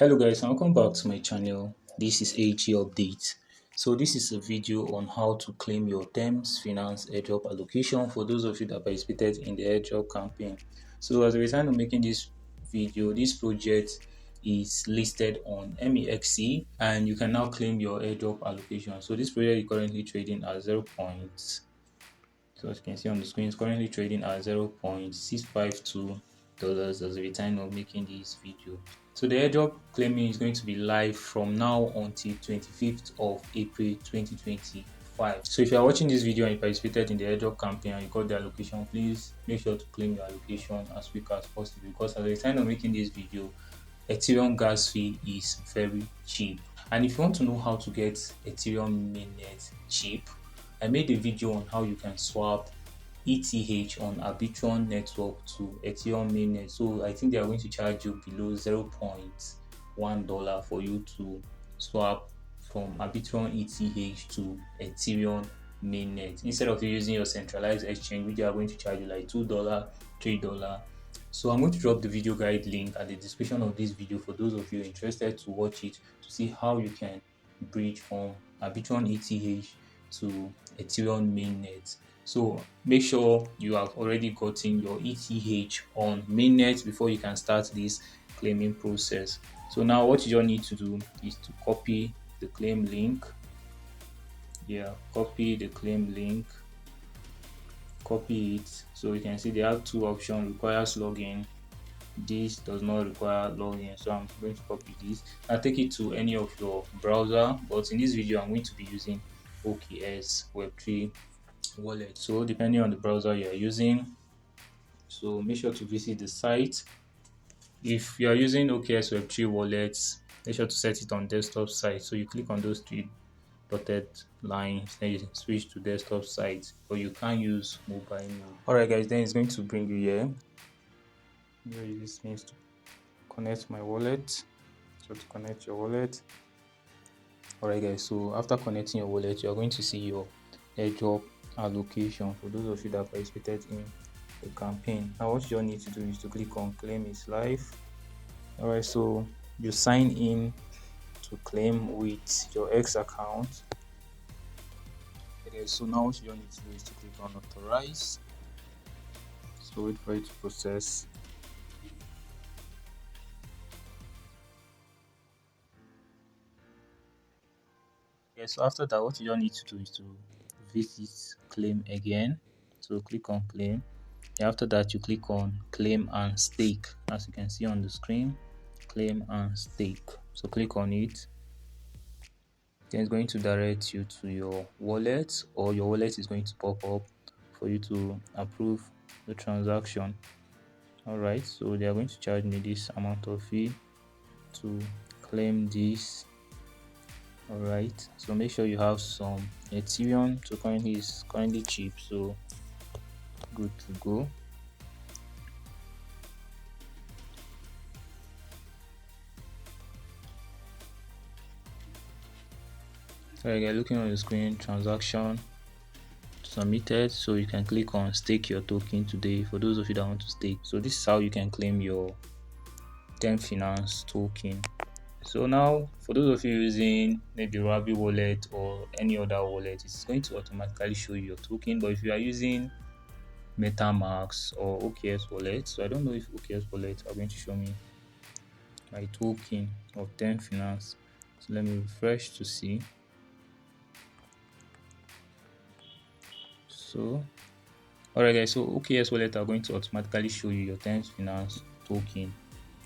Hello guys and welcome back to my channel. This is AG update. So this is a video on how to claim your Thames Finance airdrop allocation for those of you that participated in the airdrop campaign. So as a result of making this video, this project is listed on MEXC and you can now claim your airdrop allocation. So this project is currently trading at 0. So as you can see on the screen, it's currently trading at $0.652 as the time of making this video. So the airdrop claiming is going to be live from now until 25th of April 2025. So if you are watching this video and you participated in the airdrop campaign and you got the allocation, please make sure to claim your allocation as quick as possible, because at the time of making this video, Ethereum gas fee is very cheap. And if you want to know how to get Ethereum mainnet cheap, I made a video on how you can swap ETH on Arbitrum network to Ethereum mainnet. So I think they are going to charge you below $0.1 for you to swap from Arbitrum ETH to Ethereum mainnet, instead of you using your centralized exchange, which they are going to charge you like $2, $3. So I'm going to drop the video guide link at the description of this video for those of you interested to watch it, to see how you can bridge from Arbitrum ETH to Ethereum mainnet. So make sure you have already gotten your ETH on mainnet before you can start this claiming process. So now what you just need to do is to copy the claim link. Copy the claim link, copy it. So you can see they have two options: requires login. This does not require login, so I'm going to copy this. I'll take it to any of your browser, but in this video I'm going to be using OKS Web3 wallet. So depending on the browser you are using, so make sure to visit the site. If you are using OKS Web3 wallets, make sure to set it on desktop site. So you click on those three dotted lines, then you switch to desktop site, or you can use mobile mode. Alright guys, then it's going to bring you here. This means to connect my wallet. So to connect your wallet. Alright guys, so after connecting your wallet, you are going to see your airdrop allocation for those of you that participated in the campaign. Now what you all need to do is to click on claim is live. Alright, so you sign in to claim with your X account. Okay, so now what you all need to do is to click on authorize. So wait for it to process. Okay, so after that, what you don't need to do is to visit claim again. So click on claim. And after that, you click on claim and stake. As you can see on the screen, claim and stake. So click on it. Then it's going to direct you to your wallet, or your wallet is going to pop up for you to approve the transaction. Alright, so they are going to charge me this amount of fee to claim this. Alright, so make sure you have some Ethereum. So currently is cheap, so good to go. Alright guys, looking on the screen, transaction submitted. So you can click on stake your token today for those of you that want to stake. So this is how you can claim your Thames Finance token. So now for those of you using maybe Rabi wallet or any other wallet, it's going to automatically show you your token. But if you are using MetaMask or OKS wallet, so I don't know if OKS wallet are going to show me my token of Thames Finance. So let me refresh to see. So alright guys, so OKS wallet are going to automatically show you your Thames Finance token.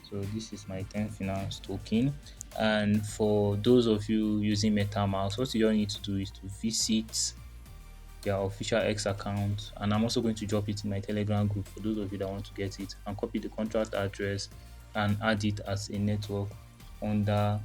So this is my Thames Finance token. And for those of you using MetaMask, what you all need to do is to visit their official X account, and I'm also going to drop it in my Telegram group for those of you that want to get it, and copy the contract address and add it as a network under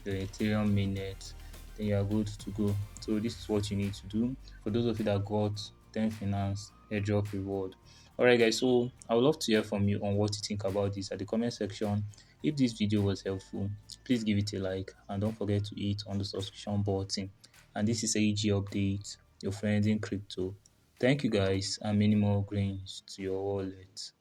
the Ethereum mainnet. Then you are good to go. So this is what you need to do for those of you that got Thames Finance airdrop reward. Alright guys, so I would love to hear from you on what you think about this at the comment section. If this video was helpful, please give it a like and don't forget to hit on the subscription button. And this is AG Update, your friend in crypto. Thank you guys, and many more grains to your wallet.